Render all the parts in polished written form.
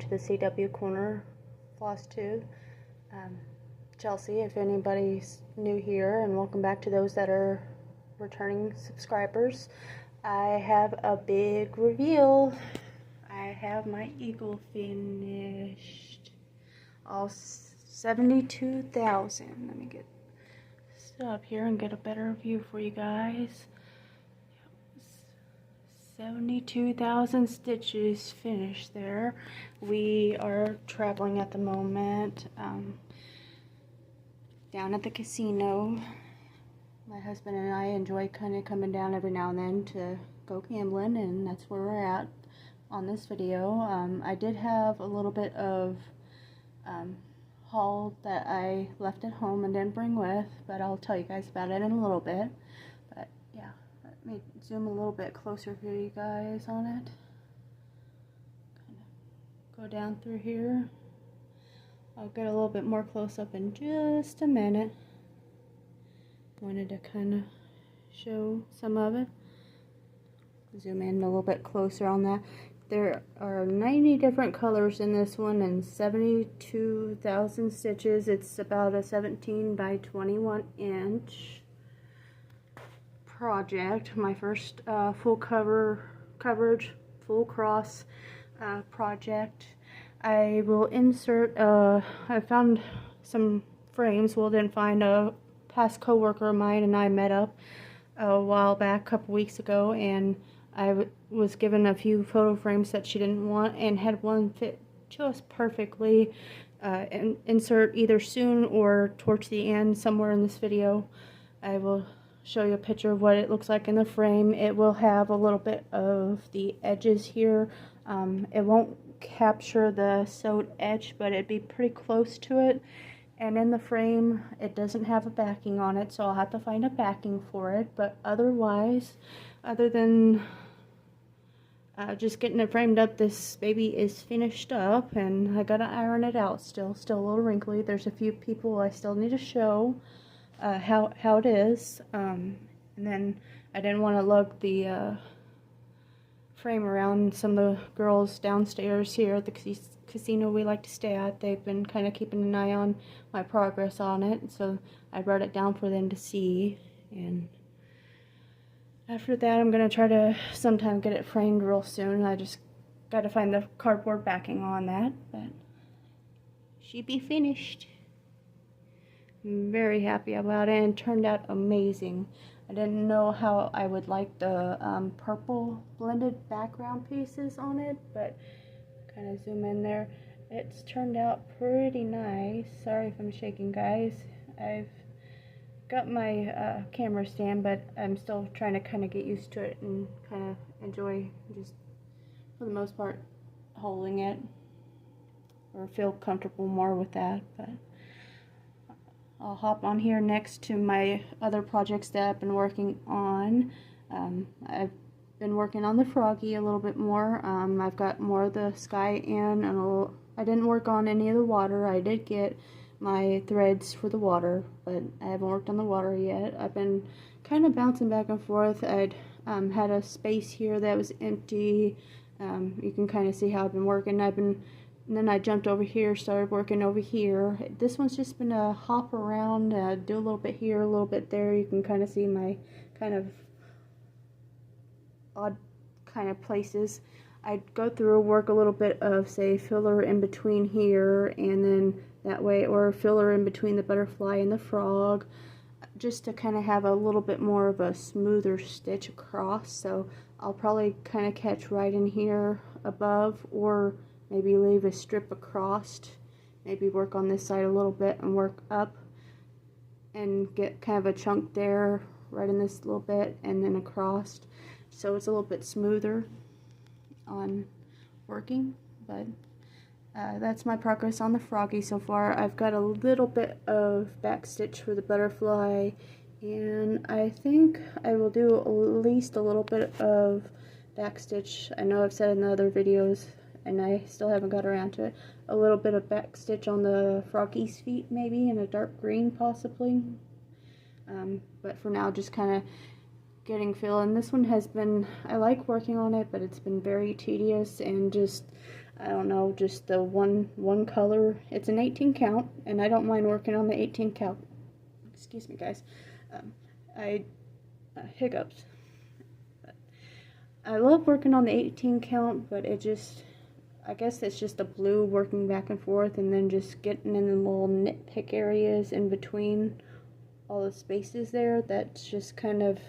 to the CW Corner Flosstube. Chelsea, if anybody's new here, and welcome back to those that are returning subscribers. I have a big reveal. I have my eagle finished. All 72,000. Let me get set up here and get a better view for you guys. 72,000 stitches finished there. We are traveling at the moment down at the casino. My husband and I enjoy kind of coming down every now and then to go gambling, and that's where we're at on this video. I did have a little bit of haul that I left at home and didn't bring with, but I'll tell you guys about it in a little bit. But yeah, let me zoom a little bit closer for you guys on it. Kind of go down through here. I'll get a little bit more close up in just a minute. Wanted to kind of show some of it. Zoom in a little bit closer on that. There are 90 different colors in this one and 72,000 stitches. It's about a 17 by 21 inch project. My first full coverage, full cross project. I will insert, I found some frames. Well, didn't find a past co-worker of mine and I met up a while back, a couple weeks ago, and I was given a few photo frames that she didn't want and had one fit just perfectly. And insert either soon or towards the end somewhere in this video. I will show you a picture of what it looks like in the frame. It will have a little bit of the edges here. It won't capture the sewed edge, but it'd be pretty close to it. And in the frame, it doesn't have a backing on it, so I'll have to find a backing for it. But otherwise, other than just getting it framed up, this baby is finished up, and I gotta iron it out still a little wrinkly. There's a few people I still need to show how it is. And then I didn't want to lug the frame around. Some of the girls downstairs here at the casino we like to stay at, they've been kind of keeping an eye on my progress on it, so I brought it down for them to see. And after that, I'm going to try to sometime get it framed real soon. I just got to find the cardboard backing on that, but she be finished. I'm very happy about it, and it turned out amazing. I didn't know how I would like the purple blended background pieces on it, but kind of zoom in there. It's turned out pretty nice. Sorry if I'm shaking, guys. I've got my camera stand, but I'm still trying to kind of get used to it and kind of enjoy, just for the most part, holding it, or feel comfortable more with that. But I'll hop on here next to my other projects that I've been working on. I've been working on the froggy a little bit more. I've got more of the sky in, and I didn't work on any of the water. I did get my threads for the water, but I haven't worked on the water yet. I've been kind of bouncing back and forth. I'd had a space here that was empty. You can kind of see how I've been working. And then I jumped over here, started working over here. This one's just been a hop around, do a little bit here, a little bit there. You can kind of see my kind of odd kind of places. I'd go through, work a little bit of, say, filler in between here, and then that way, or filler in between the butterfly and the frog, just to kind of have a little bit more of a smoother stitch across. So I'll probably kind of catch right in here above, or maybe leave a strip across, maybe work on this side a little bit and work up and get kind of a chunk there, right in this little bit, and then across, so it's a little bit smoother on working. But that's my progress on the froggy so far. I've got a little bit of back stitch for the butterfly, and I think I will do at least a little bit of back stitch. I know I've said in the other videos, and I still haven't got around to it, a little bit of back stitch on the froggy's feet, maybe in a dark green possibly. But for now, just kind of getting feel. And this one has been, I like working on it, but it's been very tedious, and just I don't know, just the one color. It's an 18 count, and I don't mind working on the 18 count. Excuse me, guys. Hiccups. But I love working on the 18 count, but it just, I guess it's just the blue working back and forth, and then just getting in the little nitpick areas in between all the spaces there. That's just kind of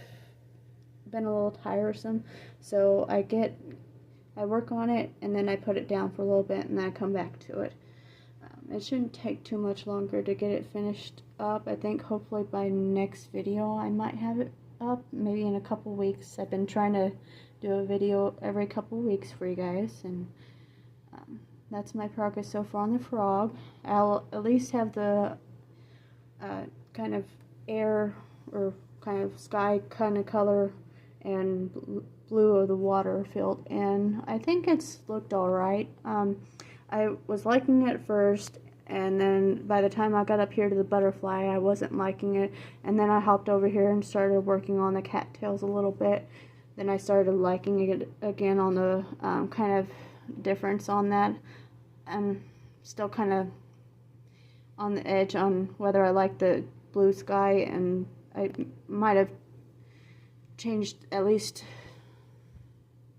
been a little tiresome. So I work on it, and then I put it down for a little bit, and then I come back to it. It shouldn't take too much longer to get it finished up. I think hopefully by next video I might have it up, maybe in a couple weeks. I've been trying to do a video every couple weeks for you guys, and that's my progress so far on the frog. I'll at least have the kind of air or kind of sky kind of color and blue of the water filled in. I think it's looked alright. I was liking it first, and then by the time I got up here to the butterfly, I wasn't liking it, and then I hopped over here and started working on the cattails a little bit. Then I started liking it again on the kind of difference on that. I'm still kind of on the edge on whether I like the blue sky, and I might have changed at least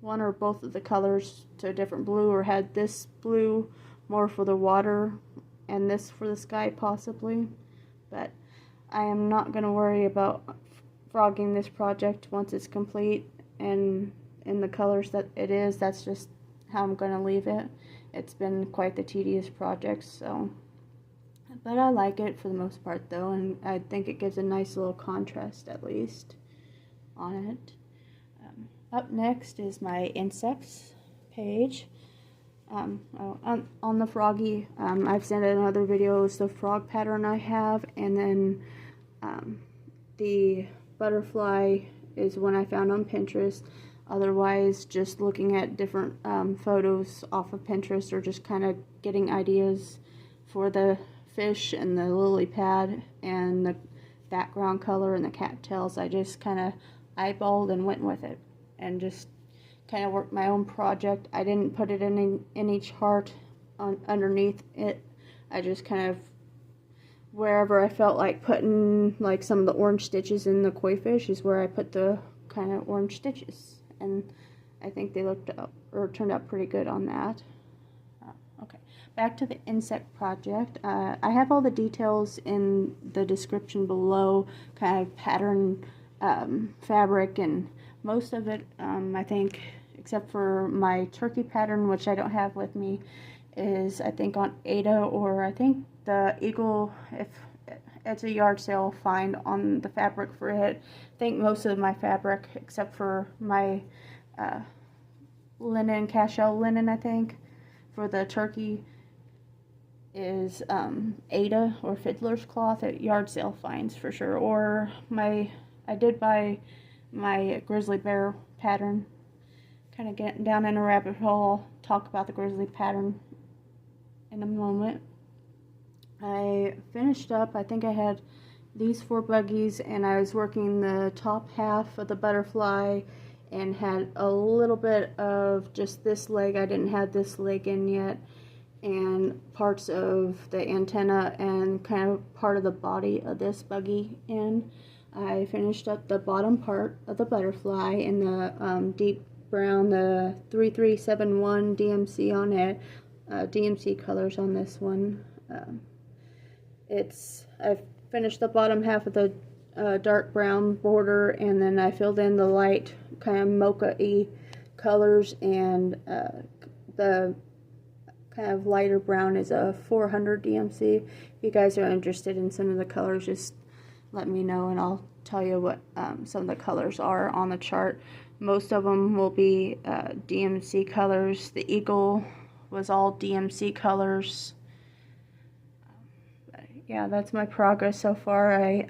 one or both of the colors to a different blue, or had this blue more for the water and this for the sky possibly. But I am not going to worry about frogging this project once it's complete and in the colors that it is. That's just how I'm going to leave it. It's been quite the tedious project, so, but I like it for the most part though, and I think it gives a nice little contrast at least on it. Up next is my insects page. On the froggy, I've sent in other videos the frog pattern I have, and then the butterfly is one I found on Pinterest. Otherwise, just looking at different photos off of Pinterest, or just kind of getting ideas for the fish and the lily pad and the background color and the cattails. I just kind of eyeballed and went with it, and just kind of worked my own project. I didn't put it in any chart underneath it. I just kind of, wherever I felt like putting like some of the orange stitches in the koi fish is where I put the kind of orange stitches, and I think they looked up or turned out pretty good on that. Okay, back to the insect project. I have all the details in the description below, kind of pattern, fabric, and most of it, I think, except for my turkey pattern, which I don't have with me, is I think on Aida, or I think the Eagle, if it's a yard sale find on the fabric for it. I think most of my fabric, except for my linen, cashel linen, I think, for the turkey, is Aida or fiddler's cloth at yard sale finds for sure. Or I did buy my Grizzly Bear pattern. Kind of getting down in a rabbit hole. I'll talk about the Grizzly pattern in a moment. I finished up, I think I had these 4 buggies, and I was working the top half of the butterfly and had a little bit of just this leg. I didn't have this leg in yet, and parts of the antenna and kind of part of the body of this buggy in. I finished up the bottom part of the butterfly in the deep brown, the 3371 DMC on it, DMC colors on this one. I've finished the bottom half of the dark brown border, and then I filled in the light kind of mocha-y colors, and the kind of lighter brown is a 400 DMC. If you guys are interested in some of the colors, just let me know and I'll tell you what some of the colors are on the chart. Most of them will be DMC colors. The Eagle was all DMC colors. Yeah, that's my progress so far. I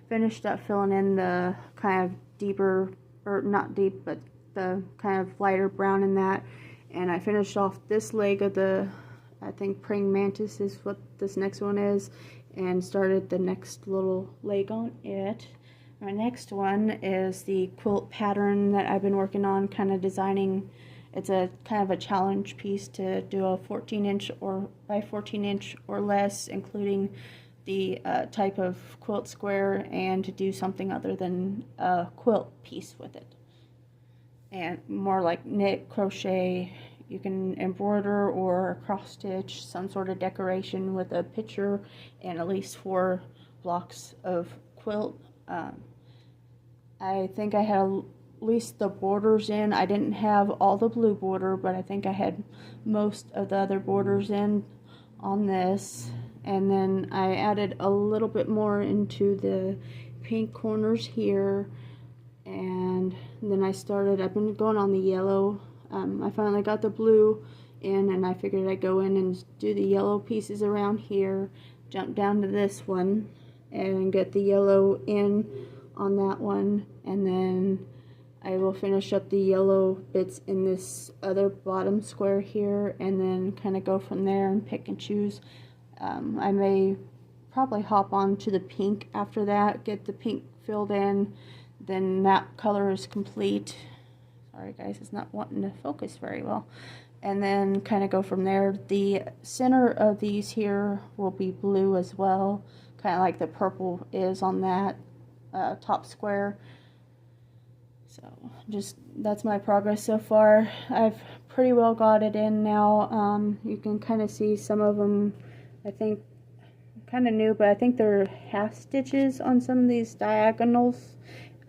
finished up filling in the kind of deeper, or not deep, but the kind of lighter brown in that. And I finished off this leg of the, I think praying mantis is what this next one is, and started the next little leg on it. My next one is the quilt pattern that I've been working on, kind of designing it's a kind of a challenge piece to do a 14-inch or by 14-inch or less, including the type of quilt square, and to do something other than a quilt piece with it. And more like knit, crochet, you can embroider or cross stitch some sort of decoration with a picture and at least 4 blocks of quilt. I think I had at least the borders in. I didn't have all the blue border, but I think I had most of the other borders in on this. And then I added a little bit more into the pink corners here. And then I've been going on the yellow. I finally got the blue in, and I figured I'd go in and do the yellow pieces around here, jump down to this one, and get the yellow in on that one, and then I will finish up the yellow bits in this other bottom square here, and then kind of go from there and pick and choose. I may probably hop on to the pink after that, get the pink filled in, then that color is complete. Sorry guys, it's not wanting to focus very well. And then kind of go from there. The center of these here will be blue as well, kind of like the purple is on that top square. So just, that's my progress so far. I've pretty well got it in now. You can kind of see some of them, I think, kind of new, but I think they're half stitches on some of these diagonals.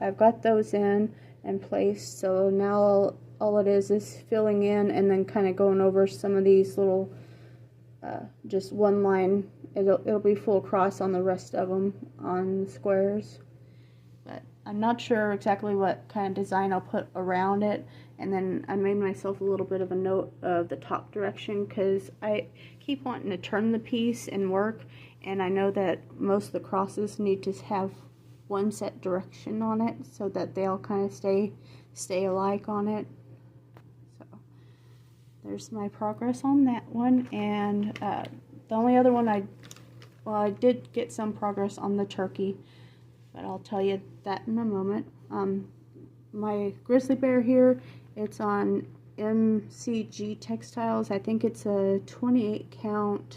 I've got those in and placed, so now all it is filling in and then kind of going over some of these little just one line. It'll be full across on the rest of them on the squares, but I'm not sure exactly what kind of design I'll put around it. And then I made myself a little bit of a note of the top direction, because I keep wanting to turn the piece and work, and I know that most of the crosses need to have one set direction on it so that they all kind of stay alike on it. So there's my progress on that one. And the only other one I did get some progress on the turkey, but I'll tell you that in a moment. My Grizzly Bear here, it's on MCG Textiles. I think it's a 28 count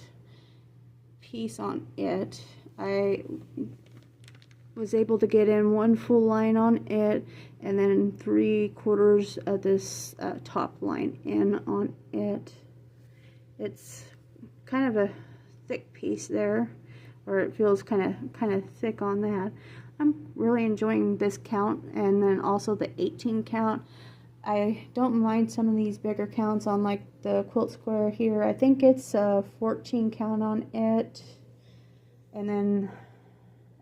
piece on it. I was able to get in 1 full line on it, and then 3/4 of this top line in on it. It's kind of a thick piece there, or it feels kind of thick on that. I'm really enjoying this count, and then also the 18 count. I don't mind some of these bigger counts on like the quilt square here. I think it's a 14 count on it, and then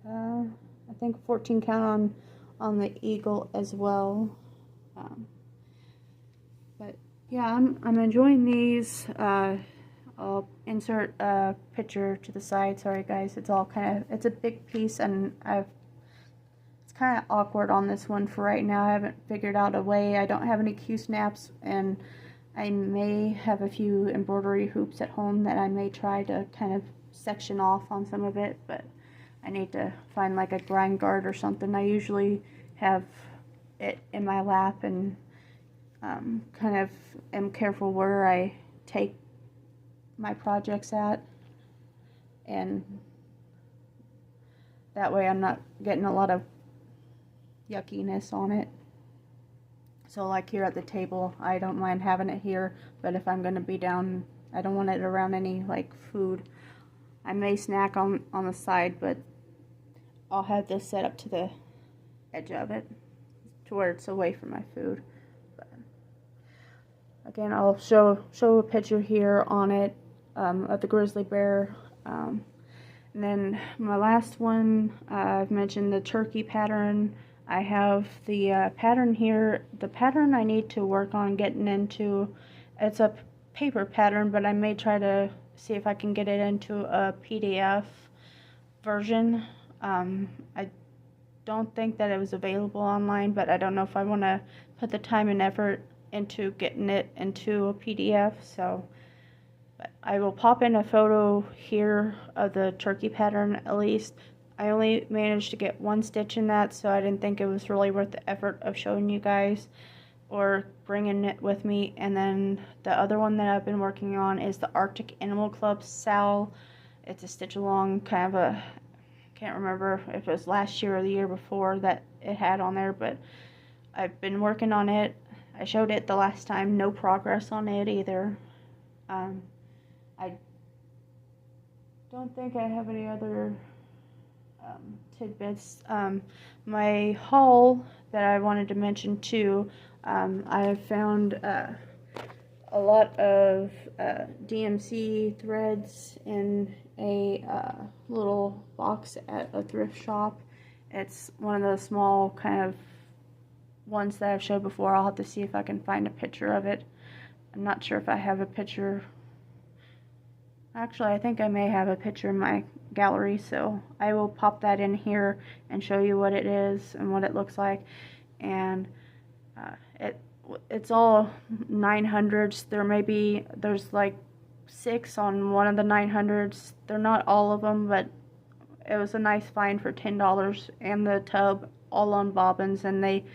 I think 14 count on the eagle as well. But yeah, I'm enjoying these. I'll insert a picture to the side. Sorry guys, it's a big piece, and it's kind of awkward on this one for right now. I haven't figured out a way. I don't have any Q-snaps, and I may have a few embroidery hoops at home that I may try to kind of section off on some of it, but I need to find like a grind guard or something. I usually have it in my lap, and kind of am careful where I take my projects at, and that way I'm not getting a lot of yuckiness on it. So like here at the table, I don't mind having it here, but if I'm going to be down, I don't want it around any like food. I may snack on the side, but I'll have this set up to the edge of it to where it's away from my food. But again, I'll show a picture here on it of the Grizzly Bear. And then my last one, I've mentioned the turkey pattern. I have the pattern here. The pattern I need to work on getting into, it's a paper pattern, but I may try to see if I can get it into a PDF version. I don't think that it was available online, but I don't know if I want to put the time and effort into getting it into a PDF. So but I will pop in a photo here of the turkey pattern at least. I only managed to get 1 stitch in that, so I didn't think it was really worth the effort of showing you guys. or bringing it with me. And then the other one that I've been working on is the Arctic Animal Club Sal. It's a stitch along, kind of a, can't remember if it was last year or the year before that it had on there, but I've been working on it. I showed it the last time, no progress on it either. I don't think I have any other tidbits. My haul that I wanted to mention too, I have found a lot of DMC threads in a little box at a thrift shop. It's one of those small kind of ones that I've showed before. I'll have to see if I can find a picture of it. I'm not sure if I have a picture. Actually, I think I may have a picture in my gallery, so I will pop that in here and show you what it is and what it looks like. And it's all 900s. There's like 6 on one of the 900s. They're not all of them, but it was a nice find for $10, and the tub all on bobbins, and they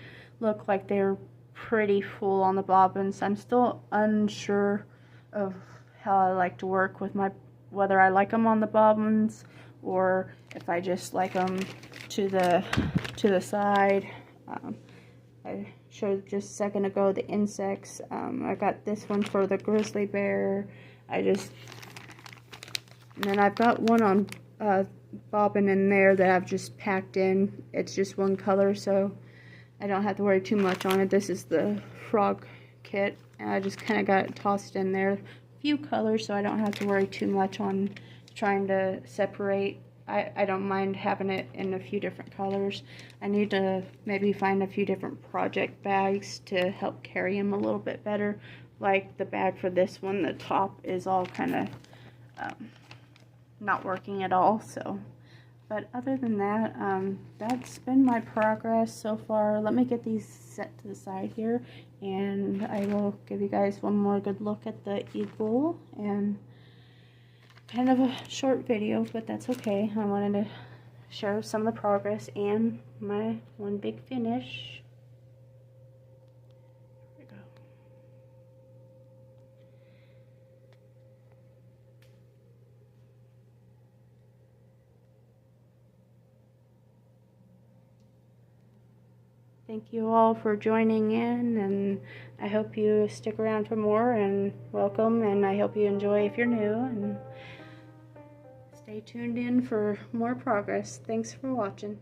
look like they're pretty full on the bobbins. I'm still unsure of how I like to work with whether I like them on the bobbins or if I just like them to the side. I showed just a second ago the insects. I got this one for the Grizzly Bear. And then I've got one on bobbin in there that I've just packed in. It's just one color, so I don't have to worry too much on it. This is the frog kit, and I just kind of got it tossed in there. A few colors, so I don't have to worry too much on trying to separate. I don't mind having it in a few different colors. I need to maybe find a few different project bags to help carry them a little bit better. Like the bag for this one, the top is all kind of not working at all. So, but other than that, that's been my progress so far. Let me get these set to the side here, and I will give you guys one more good look at the eagle. And kind of a short video, but that's okay. I wanted to share some of the progress and my one big finish. Here we go. Thank you all for joining in, and I hope you stick around for more, and welcome, and I hope you enjoy if you're new, and stay tuned in for more progress. Thanks for watching.